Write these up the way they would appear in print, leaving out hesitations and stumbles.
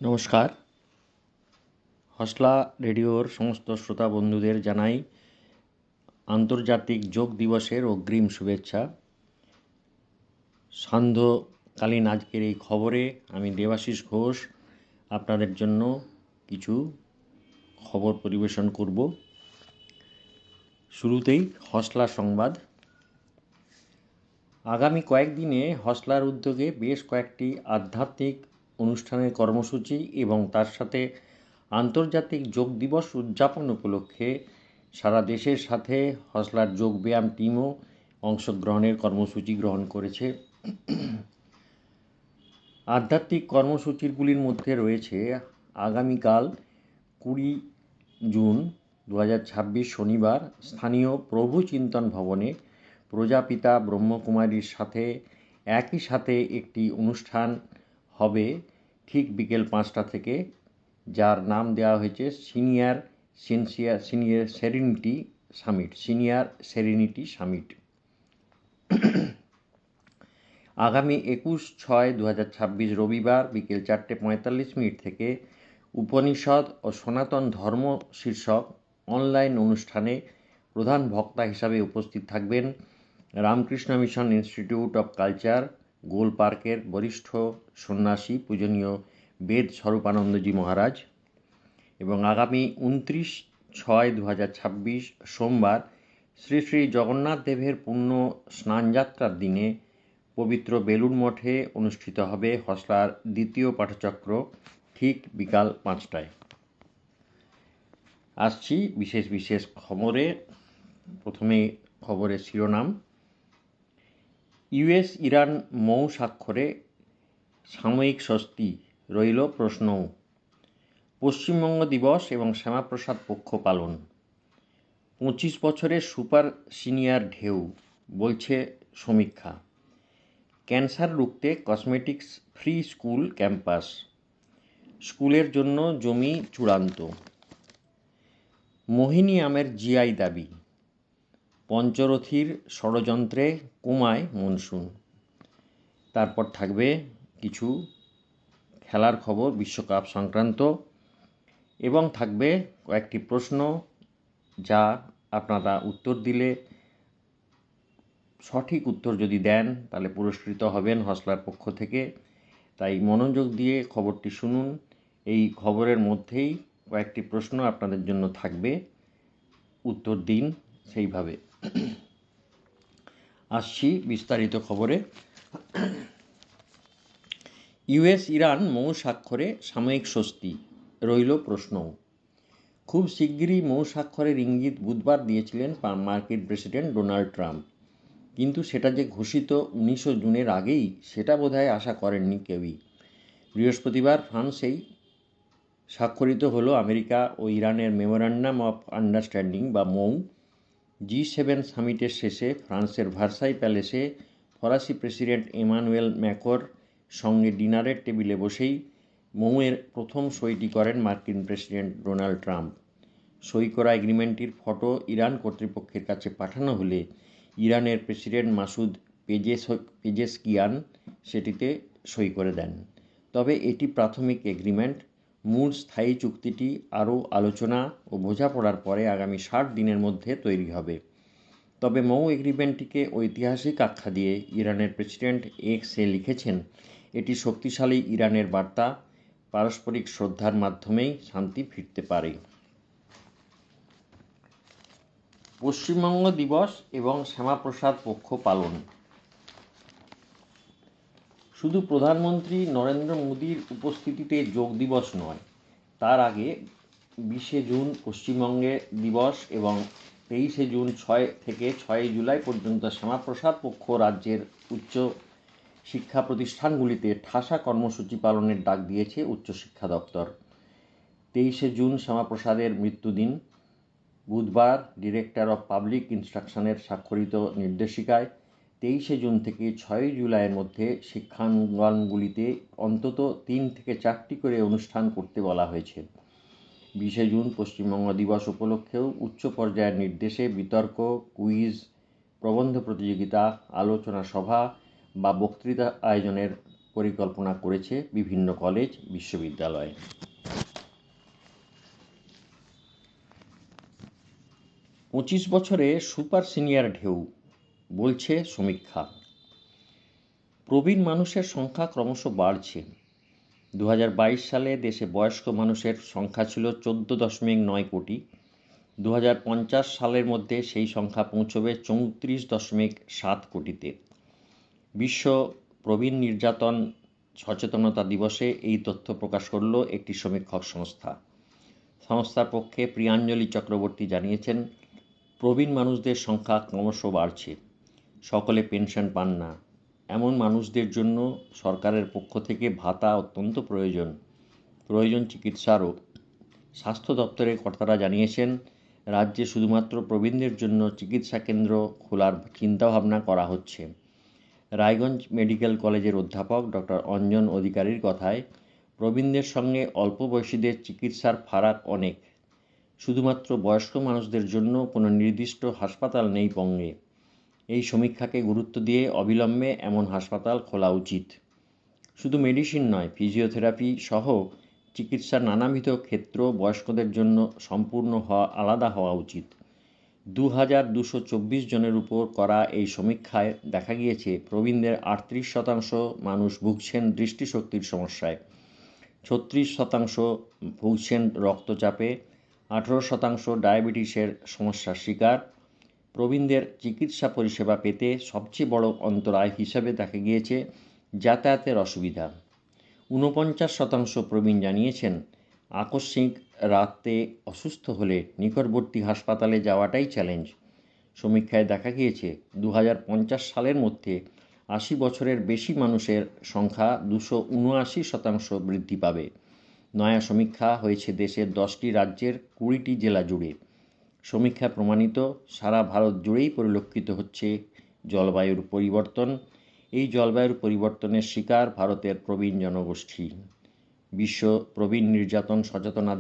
নমস্কার। হসলা রেডিওর সমস্ত শ্রোতা বন্ধুদের জানাই আন্তর্জাতিক যোগ দিবসের অগ্রিম শুভেচ্ছা। সান্ধ্যকালীন আজকের এই খবরে আমি দেবাশিস ঘোষ আপনাদের জন্য কিছু খবর পরিবেশন করব। শুরুতেই হসলা সংবাদ। আগামী কয়েকদিনে হসলার উদ্যোগে বেশ কয়েকটি আধ্যাত্মিক অনুষ্ঠানের কর্মসূচি এবং তার সাথে আন্তর্জাতিক যোগ দিবস উদযাপন উপলক্ষে সারা দেশের সাথে হসলার যোগব্যায়াম টিমও অংশগ্রহণের কর্মসূচি গ্রহণ করেছে। আধ্যাত্মিক কর্মসূচিগুলির মধ্যে রয়েছে আগামীকাল 20 জুন 2026 শনিবার স্থানীয় প্রভু চিন্তন ভবনে প্রজাপিতা ব্রহ্মকুমারীর সাথে একই সাথে একটি অনুষ্ঠান হবে ঠিক বিকেল 5টা থেকে, যার নাম দেওয়া হয়েছে সিনিয়র সেরেনিটি সামিট। আগামী 21/6/2026 রবিবার বিকেল 4:45 থেকে উপনিষদ ও সনাতন ধর্ম শীর্ষক অনলাইন অনুষ্ঠানে প্রধান বক্তা হিসাবে উপস্থিত থাকবেন Ramakrishna mission institute of culture গোল পার্কের বরিষ্ঠ সন্ন্যাসী পূজনীয় বেদ স্বরূপানন্দজি মহারাজ। এবং আগামী 29/6/2026 সোমবার শ্রী শ্রী জগন্নাথ দেবের পুণ্য স্নানযাত্রার দিনে পবিত্র বেলুড় মঠে অনুষ্ঠিত হবে হসলার দ্বিতীয় পাঠচক্র ঠিক বিকাল 5টায়। আসছি বিশেষ বিশেষ খবরে। প্রথমে খবরের শিরোনাম। ইউএস ইরান মৌ স্বাক্ষরে সাময়িক স্বস্তি, রইল প্রশ্নও। পশ্চিমবঙ্গ দিবস এবং শ্যামাপ্রসাদ পক্ষ পালন। 25 বছরের সুপার সিনিয়র ঢেউ, বলছে সমীক্ষা। ক্যান্সার রুখতে কসমেটিক্স ফ্রি স্কুল ক্যাম্পাস, স্কুলের জন্য জমি চূড়ান্ত। মোহিনী আমের জিআই দাবি, পঞ্চরথীর ষড়যন্ত্রে কুমায় মনসুন। তারপর থাকবে কিছু খেলার খবর বিশ্বকাপ সংক্রান্ত এবং থাকবে কয়েকটি প্রশ্ন যা আপনারা উত্তর দিলে, সঠিক উত্তর যদি দেন তাহলে পুরস্কৃত হবেন হসলার পক্ষ থেকে। তাই মনোযোগ দিয়ে খবরটি শুনুন। এই খবরের মধ্যেই কয়েকটি প্রশ্ন আপনাদের জন্য থাকবে, উত্তর দিন সেইভাবে। আসছি বিস্তারিত খবরে। ইউএস ইরান মৌ স্বাক্ষরে সাময়িক স্বস্তি, রইল প্রশ্নও। খুব শিগগিরই মৌ স্বাক্ষরের ইঙ্গিত বুধবার দিয়েছিলেন মার্কিন প্রেসিডেন্ট ডোনাল্ড ট্রাম্প, কিন্তু সেটা যে ঘোষিত 19 জুনের আগেই সেটা বোধহয় আশা করেননি কেউই। বৃহস্পতিবার ফ্রান্সেই স্বাক্ষরিত হলো আমেরিকা ও ইরানের মেমোরান্ডাম অফ আন্ডারস্ট্যান্ডিং বা মৌ। G7 সামিটের শেষে ফ্রান্সের ভার্সাই প্যালেসে ফরাসি প্রেসিডেন্ট এমানুয়েল ম্যাক্রোর সঙ্গে ডিনারের টেবিলে বসেই মৌয়ের প্রথম সইটি করেন মার্কিন প্রেসিডেন্ট ডোনাল্ড ট্রাম্প। সই করা এগ্রিমেন্টটির ফটো ইরান কর্তৃপক্ষের কাছে পাঠানো হলে ইরানের প্রেসিডেন্ট মাসুদ পেজেশকিয়ান সেটিতে সই করে দেন। তবে এটি প্রাথমিক এগ্রিমেন্ট। মূল স্থায়ী চুক্তিটি আরও আলোচনা ও বোঝাপড়ার পরে আগামী 60 দিনের মধ্যে তৈরি হবে। তবে মৌ এগ্রিমেন্টটিকে ঐতিহাসিক আখ্যা দিয়ে ইরানের প্রেসিডেন্ট এক্সে লিখেছেন, এটি শক্তিশালী ইরানের বার্তা, পারস্পরিক শ্রদ্ধার মাধ্যমেই শান্তি ফিরতে পারে। পশ্চিমবঙ্গ দিবস এবং শ্যামাপ্রসাদ পক্ষ পালন। শুধু প্রধানমন্ত্রী নরেন্দ্র মোদীর উপস্থিতিতে যোগ দিবস নয়, তার আগে 20 জুন পশ্চিমবঙ্গে দিবস এবং 23 জুন 6 থেকে 6 জুলাই পর্যন্ত শ্যামাপ্রসাদ পক্ষ রাজ্যের উচ্চ শিক্ষা প্রতিষ্ঠানগুলিতে ঠাসা কর্মসূচি পালনের ডাক দিয়েছে উচ্চশিক্ষা দপ্তর। 23 জুন শ্যামাপ্রসাদের মৃত্যুদিন। বুধবার ডিরেক্টর অফ পাবলিক ইনস্ট্রাকশনের স্বাক্ষরিত নির্দেশিকায় 23 জুন থেকে 6 জুলাইয়ের মধ্যে শিক্ষাঙ্গনগুলিতে অন্তত 3 থেকে 4টি করে অনুষ্ঠান করতে বলা হয়েছে। 20 জুন পশ্চিমবঙ্গ দিবস উপলক্ষেও উচ্চ পর্যায়ের নির্দেশে বিতর্ক, কুইজ, প্রবন্ধ প্রতিযোগিতা, আলোচনা সভা বা বক্তৃতা আয়োজনের পরিকল্পনা করেছে বিভিন্ন কলেজ বিশ্ববিদ্যালয়। 25 বছরে সুপার সিনিয়র ঢেউ, বলছে সমীক্ষা। প্রবীণ মানুষের সংখ্যা ক্রমশ বাড়ছে। 2022 সালে দেশে বয়স্ক মানুষের সংখ্যা ছিল 14.9 কোটি। 2050 সালের মধ্যে সেই সংখ্যা পৌঁছবে 34.7 কোটিতে। বিশ্ব প্রবীণ নির্যাতন সচেতনতা দিবসে এই তথ্য প্রকাশ করল একটি সমীক্ষক সংস্থা। সংস্থার পক্ষে প্রিয়াঞ্জলি চক্রবর্তী জানিয়েছেন, প্রবীণ মানুষদের সংখ্যা ক্রমশ বাড়ছে। সকলে পেনশন পান না। এমন মানুষদের জন্য সরকারের পক্ষ থেকে ভাতা অত্যন্ত প্রয়োজন চিকিৎসারও। স্বাস্থ্য দপ্তরের কর্তারা জানিয়েছেন, রাজ্যে শুধুমাত্র প্রবীণদের জন্য চিকিৎসা কেন্দ্র খোলার চিন্তাভাবনা করা হচ্ছে। রায়গঞ্জ মেডিকেল কলেজের অধ্যাপক ডক্টর অঞ্জন অধিকারীর কথায়, প্রবীণদের সঙ্গে অল্প বয়সীদের চিকিৎসার ফারাক অনেক। শুধুমাত্র বয়স্ক মানুষদের জন্য কোনো নির্দিষ্ট হাসপাতাল নেই বঙ্গে। এই সমীক্ষাকে গুরুত্ব দিয়ে অবিলম্বে এমন হাসপাতাল খোলা উচিত। শুধু মেডিসিন নয়, ফিজিওথেরাপি সহ চিকিৎসার নানাবিধ ক্ষেত্র বয়স্কদের জন্য সম্পূর্ণ আলাদা হওয়া উচিত। 2224 জনের উপর করা এই সমীক্ষায় দেখা গিয়েছে, প্রবীণদের 38% মানুষ ভুগছেন দৃষ্টিশক্তির সমস্যায়, 36% ভুগছেন রক্তচাপে, 18% ডায়াবেটিসের সমস্যার শিকার। প্রবীণদের চিকিৎসা পরিষেবা পেতে সবচেয়ে বড় অন্তরায় হিসাবে দেখা গিয়েছে যাতায়াতের অসুবিধা। 49% প্রবীণ জানিয়েছেন, আকস্মিক রাতে অসুস্থ হলে নিকটবর্তী হাসপাতালে যাওয়াটাই চ্যালেঞ্জ। সমীক্ষায় দেখা গিয়েছে 2050 সালের মধ্যে 80 বছরের বেশি মানুষের সংখ্যা 279% বৃদ্ধি পাবে। নয়া সমীক্ষা হয়েছে দেশের 10টি রাজ্যের 20টি জেলা জুড়ে। সমীক্ষা প্রমাণিত, সারা ভারত জুড়েই পরিলক্ষিত হচ্ছে জলবায়ুর পরিবর্তন। এই জলবায়ুর পরিবর্তনের শিকার ভারতের প্রবীণ জনগোষ্ঠী। বিশ্ব প্রবীণ নির্যাতন সচেতনতা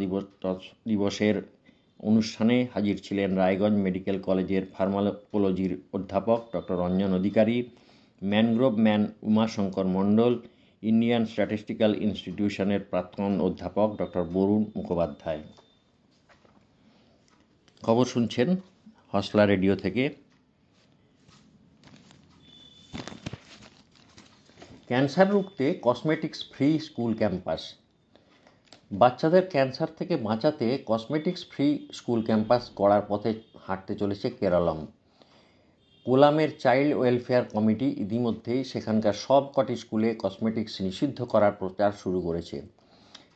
দিবসের অনুষ্ঠানে হাজির ছিলেন রায়গঞ্জ মেডিকেল কলেজের ফার্মাকোলজির অধ্যাপক ডক্টর অঞ্জন অধিকারী, ম্যানগ্রোভ ম্যান উমাশঙ্কর মণ্ডল, ইন্ডিয়ান স্ট্যাটিস্টিক্যাল ইনস্টিটিউশনের প্রাক্তন অধ্যাপক ডক্টর বরুণ মুখোপাধ্যায়। খবর শুনছেন হসলা রেডিও থেকে। ক্যান্সার রুখতে কসমেটিক্স ফ্রি স্কুল ক্যাম্পাস। বাচ্চাদের ক্যান্সার থেকে বাঁচাতে কসমেটিক্স ফ্রি স্কুল ক্যাম্পাস গড়ার পথে হাঁটতে চলেছে কেরলম। কোলামের চাইল্ড ওয়েলফেয়ার কমিটি ইতিমধ্যেই সেখানকার সব কটি স্কুলে কসমেটিক্স নিষিদ্ধ করার প্রচার শুরু করেছে।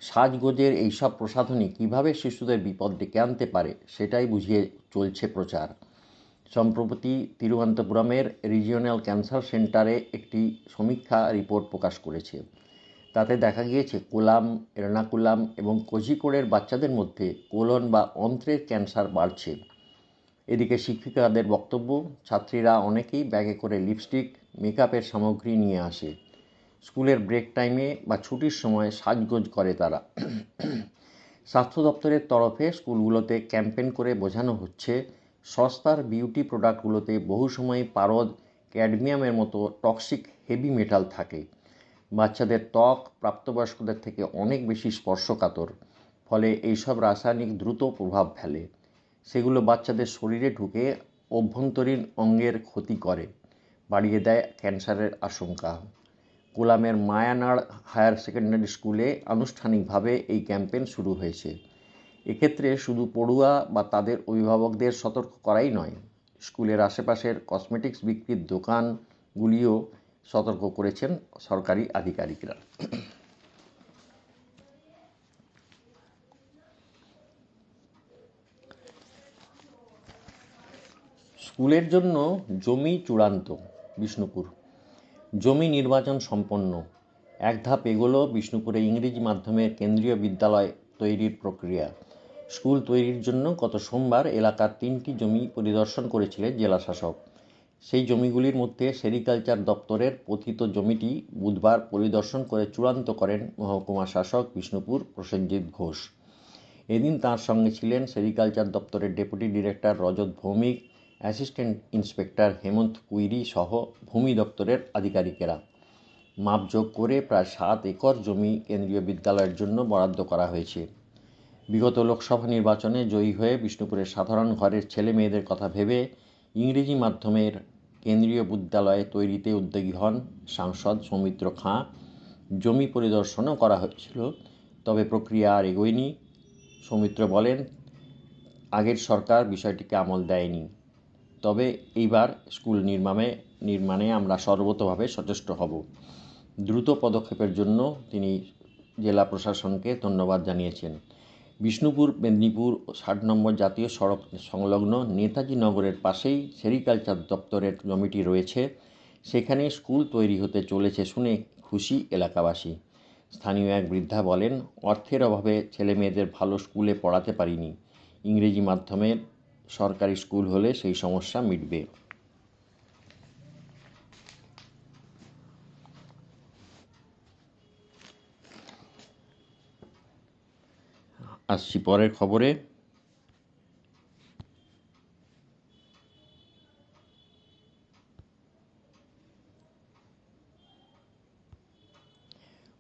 সাজগোজের এইসব প্রসাধনী কীভাবে শিশুদের বিপদ ডেকে আনতে পারে সেটাই বুঝিয়ে চলছে প্রচার। সম্প্রতি তিরুবনন্তপুরমের রিজিওনাল ক্যান্সার সেন্টারে একটি সমীক্ষা রিপোর্ট প্রকাশ করেছে। তাতে দেখা গিয়েছে কোলাম, এর্নাকুলাম এবং কোঝিকোড়ের বাচ্চাদের মধ্যে কোলন বা অন্ত্রের ক্যান্সার বাড়ছে। এদিকে শিক্ষিকাদের বক্তব্য, ছাত্রীরা অনেকেই ব্যাগে করে লিপস্টিক, মেকআপের সামগ্রী নিয়ে আসে। স্কুলের ব্রেক টাইমে বা ছুটির সময় সাজগোজ করে তারা। স্বাস্থ্য দপ্তরের তরফে স্কুলগুলোতে ক্যাম্পেইন করে বোঝানো হচ্ছে, সস্তার বিউটি প্রোডাক্টগুলোতে বহু সময় পারদ, ক্যাডমিয়ামের মতো টক্সিক হেভি মেটাল থাকে। বাচ্চাদের ত্বক প্রাপ্তবয়স্কদের থেকে অনেক বেশি স্পর্শকাতর, ফলে এইসব রাসায়নিক দ্রুত প্রভাব ফেলে। সেগুলো বাচ্চাদের শরীরে ঢুকে অভ্যন্তরীণ অঙ্গের ক্ষতি করে, বাড়িয়ে দেয় ক্যান্সারের আশঙ্কা। কোলামের মায়ানাড় হায়ার সেকেন্ডারি স্কুলে আনুষ্ঠানিকভাবে এই ক্যাম্পেইন শুরু হয়েছে। এক্ষেত্রে শুধু পড়ুয়া বা তাদের অভিভাবকদের সতর্ক করাই নয়, স্কুলের আশেপাশের কসমেটিক্স বিক্রির দোকানগুলিও সতর্ক করেছেন সরকারি আধিকারিকরা। স্কুলের জন্য জমি চূড়ান্ত, বিষ্ণুপুর। জমি নির্বাচন সম্পন্ন, এক ধাপ এগোলো বিষ্ণুপুরে ইংরেজি মাধ্যমের কেন্দ্রীয় বিদ্যালয় তৈরির প্রক্রিয়া। স্কুল তৈরির জন্য গত সোমবার এলাকার 3টি জমি পরিদর্শন করেছিলেন জেলাশাসক। সেই জমিগুলির মধ্যে সেরিকালচার দপ্তরের পতিত জমিটি বুধবার পরিদর্শন করে চূড়ান্ত করেন মহকুমা শাসক বিষ্ণুপুর প্রসেনজিৎ ঘোষ। এদিন তাঁর সঙ্গে ছিলেন সেরিকালচার দপ্তরের ডেপুটি ডিরেক্টর রজত ভৌমিক, অ্যাসিস্ট্যান্ট ইন্সপেক্টর হেমন্ত কুইরি সহ ভূমি দপ্তরের আধিকারিকেরা। মাপযোগ করে প্রায় 7 একর জমি কেন্দ্রীয় বিদ্যালয়ের জন্য বরাদ্দ করা হয়েছে। বিগত লোকসভা নির্বাচনে জয়ী হয়ে বিষ্ণুপুরের সাধারণ ঘরের ছেলে মেয়েদের কথা ভেবে ইংরেজি মাধ্যমের কেন্দ্রীয় বিদ্যালয় তৈরিতে উদ্যোগী হন সাংসদ সৌমিত্র খাঁ। জমি পরিদর্শনও করা হয়েছিল, তবে প্রক্রিয়া আর এগোয়নি। সৌমিত্র বলেন, আগের সরকার বিষয়টিকে আমল দেয়নি। তবে এইবার স্কুল নির্মাণে আমরা সর্বতোভাবে সচেষ্ট হব। দ্রুত পদক্ষেপের জন্য তিনি জেলা প্রশাসনকে ধন্যবাদ জানিয়েছেন। বিষ্ণুপুর মেদিনীপুর 60 নম্বর জাতীয় সড়ক সংলগ্ন নেতাজি নগরের পাশেই সেরিকালচার দপ্তরের জমিটি রয়েছে। সেখানে স্কুল তৈরি হতে চলেছে শুনে খুশি এলাকাবাসী। স্থানীয় এক বৃদ্ধা বলেন, অর্থের অভাবে ছেলেমেয়েদের ভালো স্কুলে পড়াতে পারিনি। ইংরেজি মাধ্যমের সরকারি স্কুল হলে সেই সমস্যা মিটবে। আসছি পরের খবরে।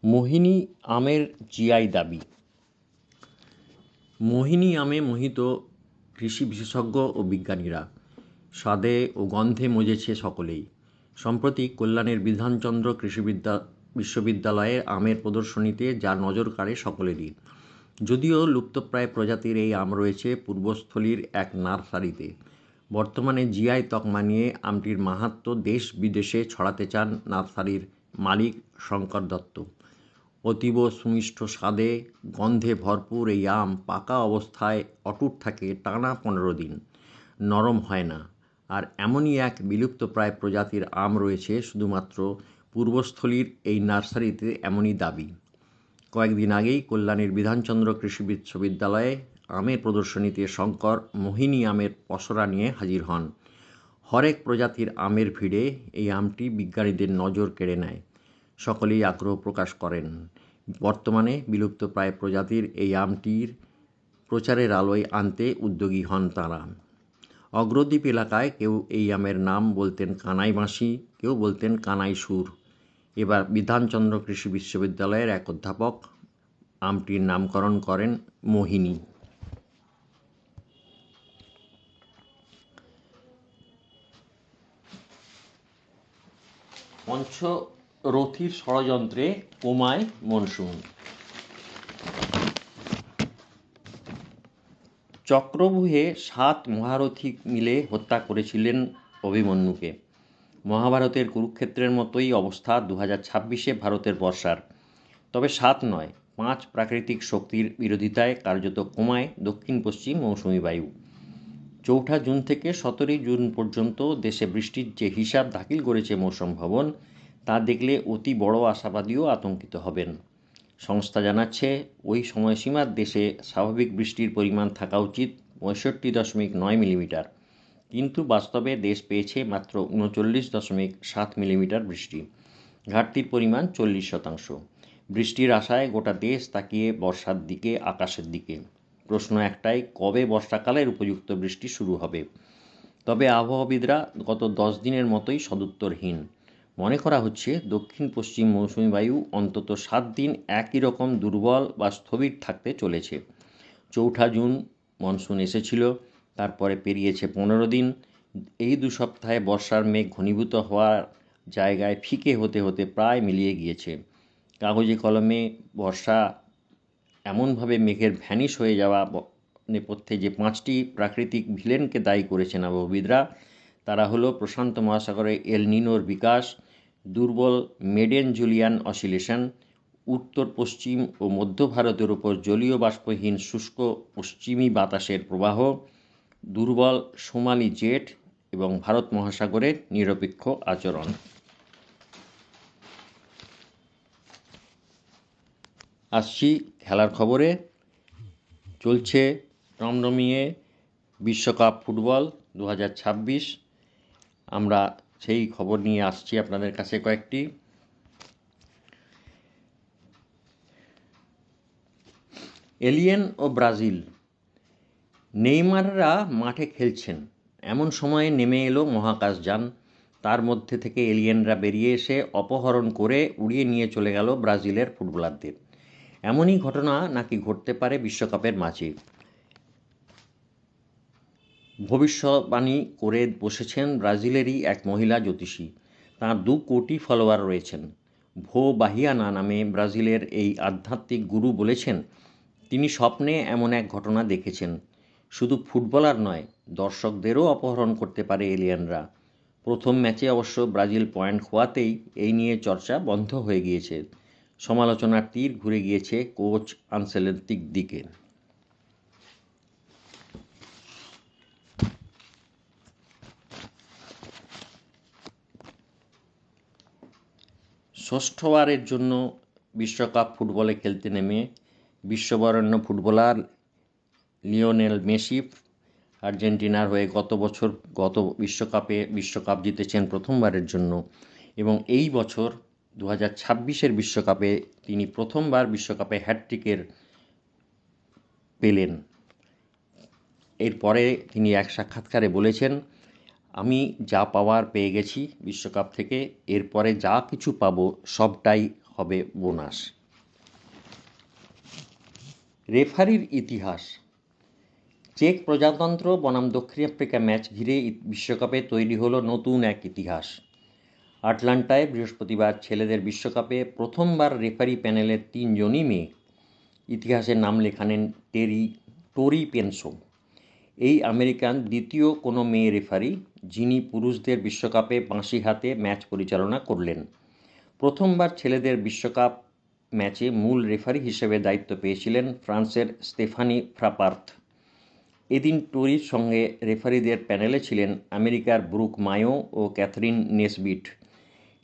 মোহিনী আমের জিআই দাবি। মোহিনী আমে মোহিত কৃষি বিশেষজ্ঞ ও বিজ্ঞানীরা। স্বাদে ও গন্ধে মজেছে সকলেই। সম্প্রতি কল্যাণের বিধানচন্দ্র কৃষি বিশ্ববিদ্যালয়ে আমের প্রদর্শনীতে যা নজর কাড়ে সকলেরই। যদিও লুপ্তপ্রায় প্রজাতির এই আম রয়েছে পূর্বস্থলীর এক নার্সারিতে। বর্তমানে জিআই তকমা নিয়ে আমটির মাহাত্ম্য দেশ বিদেশে ছড়াতে চান নার্সারির মালিক শঙ্কর দত্ত। অতীব সুমিষ্ট স্বাদে গন্ধে ভরপুর এই আম পাকা অবস্থায় অটুট থাকে টানা 15 দিন, নরম হয় না। আর এমনই এক বিলুপ্তপ্রায় প্রজাতির আম রয়েছে শুধুমাত্র পূর্বস্থলীর এই নার্সারিতে, এমনই দাবি। কয়েকদিন আগেই কল্যাণীর বিধানচন্দ্র কৃষি বিশ্ববিদ্যালয়ে আমের প্রদর্শনীতে শঙ্কর মোহিনী আমের পসরা নিয়ে হাজির হন। হরেক প্রজাতির আমের ভিড়ে এই আমটি বিজ্ঞানীদের নজর কেড়ে নেয়। সকলেই আগ্রহ প্রকাশ করেন। বর্তমানে বিলুপ্তপ্রায় প্রজাতির এই আমটির প্রচারের আলোয় আনতে উদ্যোগী হন তাঁরা। অগ্রদ্বীপ এলাকায় কেউ এই আমের নাম বলতেন কানাই বাঁশি, কেউ বলতেন কানাই সুর। এবার বিধানচন্দ্র কৃষি বিশ্ববিদ্যালয়ের এক অধ্যাপক আমটির নামকরণ করেন মোহিনী। পঞ্চরথীর ষড়যন্ত্রে কোমায় মনসুন। চক্রব্যূহে 7 মহারথী মিলে হত্যা করেছিলেন অভিমন্যুকে। মহাভারতের কুরুক্ষেত্রের মতোই অবস্থা 2026-এ ভারতের বর্ষার। তবে 7 নয়, 5 প্রাকৃতিক শক্তির বিরোধিতায় কার্যত কোমায় দক্ষিণ পশ্চিম মৌসুমি বায়ু। 4 জুন থেকে 17 জুন পর্যন্ত দেশে বৃষ্টির যে হিসাব দাখিল করেছে মৌসুম ভবন, তা দেখলে অতি বড় আশাবাদীও আতঙ্কিত হবেন। সংস্থা জানাচ্ছে, ওই সময়সীমার দেশে স্বাভাবিক বৃষ্টির পরিমাণ থাকা উচিত 65.9 মিলিমিটার, কিন্তু বাস্তবে দেশ পেয়েছে মাত্র 39.7 মিলিমিটার বৃষ্টি। ঘাটতির পরিমাণ 40%। বৃষ্টির আশায় গোটা দেশ তাকিয়ে বর্ষার দিকে, আকাশের দিকে। প্রশ্ন একটাই, কবে বর্ষাকালের উপযুক্ত বৃষ্টি শুরু হবে? তবে আবহাওয়াবিদরা গত 10 দিনের মতোই সদুত্তরহীন। মনে করা হচ্ছে দক্ষিণ পশ্চিম মৌসুমি বায়ু অন্তত 7 দিন একই রকম দুর্বল বা স্থবির থাকতে চলেছে। 4 জুন মনসুন এসেছিল, তারপরে পেরিয়েছে 15 দিন। এই 2 সপ্তাহে বর্ষার মেঘ ঘনীভূত হওয়ার জায়গায় ফিকে হতে হতে প্রায় মিলিয়ে গিয়েছে। কাগজে কলমে বর্ষা এমনভাবে মেঘের ভ্যানিশ হয়ে যাওয়া নেপথ্যে যে 5টি প্রাকৃতিক ভিলেনকে দায়ী করেছেন আবহাওয়াবিদরা, তারা হলো প্রশান্ত মহাসাগরে এল নিনোর বিকাশ, দুর্বল মেডেন জুলিয়ান অসিলেশন, উত্তর পশ্চিম ও মধ্য ভারতের উপর জলীয় বাষ্পহীন শুষ্ক পশ্চিমী বাতাসের প্রবাহ, দুর্বল সোমালি জেট এবং ভারত মহাসাগরের নিরপেক্ষ আচরণ। আসছি খেলার খবরে। চলছে রমরমিয়ে বিশ্বকাপ ফুটবল 2026। আমরা সেই খবর নিয়ে আসছি আপনাদের কাছে কয়েকটি। এলিয়েন ও ব্রাজিল। নেইমাররা মাঠে খেলছেন, এমন সময়ে নেমে এলো মহাকাশযান। তার মধ্যে থেকে এলিয়েনরা বেরিয়ে এসে অপহরণ করে উড়িয়ে নিয়ে চলে গেল ব্রাজিলের ফুটবলারদের। এমনই ঘটনা নাকি ঘটতে পারে বিশ্বকাপের মাঝে। ভবিষ্যৎবাণী করে বসেছেন ব্রাজিলেরই এক মহিলা জ্যোতিষী। তাঁর 2 কোটি ফলোয়ার রয়েছেন। ভো বাহিয়ানা নামে ব্রাজিলের এই আধ্যাত্মিক গুরু বলেছেন, তিনি স্বপ্নে এমন এক ঘটনা দেখেছেন। শুধু ফুটবলার নয়, দর্শকদেরও অপহরণ করতে পারে এলিয়েনরা। প্রথম ম্যাচে অবশ্য ব্রাজিল পয়েন্ট খোয়াতেই এই নিয়ে চর্চা বন্ধ হয়ে গিয়েছে। সমালোচনার তীর ঘুরে গিয়েছে কোচ আনসেলত্তির দিকে। ষষ্ঠবারের জন্য বিশ্বকাপ ফুটবলে খেলতে নেমে বিশ্ববরেণ্য ফুটবলার লিওনেল মেসি আর্জেন্টিনার হয়ে গত বিশ্বকাপ জিতেছেন প্রথমবারের জন্য, এবং এই বছর 2026-এর বিশ্বকাপে তিনি প্রথমবার বিশ্বকাপে হ্যাটট্রিকের পেলেন। এরপরে তিনি এক সাক্ষাৎকারে বলেছেন, আমি যা পাওয়ার পেয়ে গেছি বিশ্বকাপ থেকে, এরপরে যা কিছু পাবো সবটাই হবে বোনাস। রেফারির ইতিহাস। চেক প্রজাতন্ত্র বনাম দক্ষিণ আফ্রিকা ম্যাচ ঘিরে বিশ্বকাপে তৈরি হলো নতুন এক ইতিহাস। আটলান্টায় বৃহস্পতিবার ছেলেদের বিশ্বকাপে প্রথমবার রেফারি প্যানেলের 3 জনই মেয়ে। ইতিহাসের নাম লেখালেন টোরি পেনসো। এই আমেরিকান দ্বিতীয় কোনো মেয়ে রেফারি, যিনি পুরুষদের বিশ্বকাপে বাঁশি হাতে ম্যাচ পরিচালনা করলেন। প্রথমবার ছেলেদের বিশ্বকাপ ম্যাচে মূল রেফারি হিসেবে দায়িত্ব পেয়েছিলেন ফ্রান্সের স্তেফানি ফ্রাপার্থ। এদিন টোরির সঙ্গে রেফারিদের প্যানেলে ছিলেন আমেরিকার ব্রুক মায়ো ও ক্যাথরিন নেসবিট।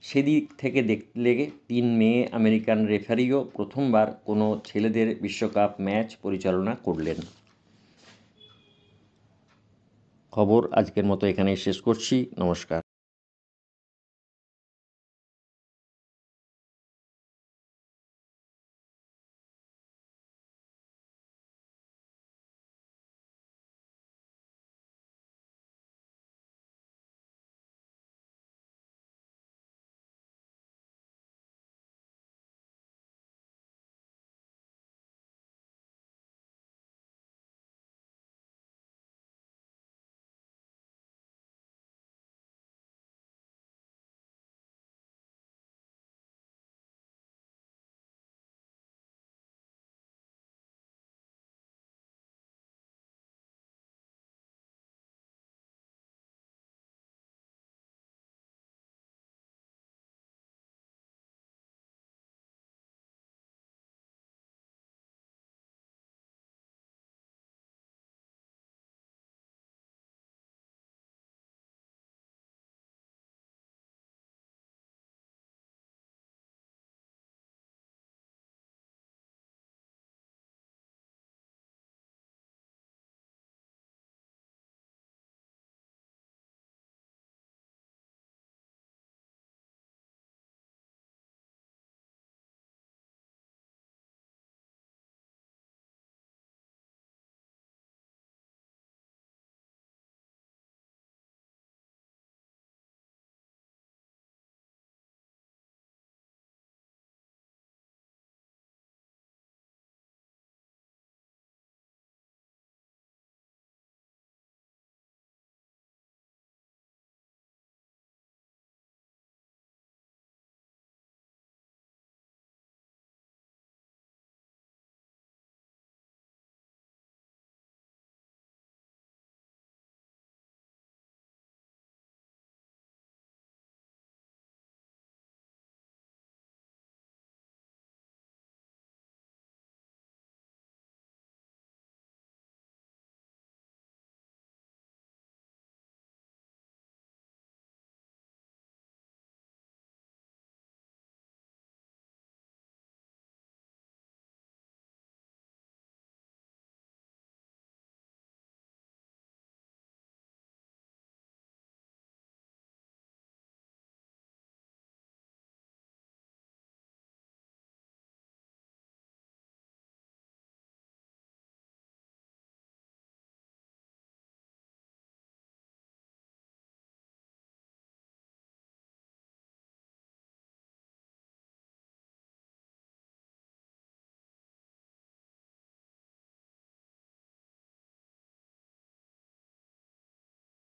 সেদিক থেকে দেখলে 3 মেয়ে আমেরিকান রেফারিও প্রথমবার কোনো ছেলেদের বিশ্বকাপ ম্যাচ পরিচালনা করলেন। খবর আজকের মতো এখানেই শেষ করছি। নমস্কার।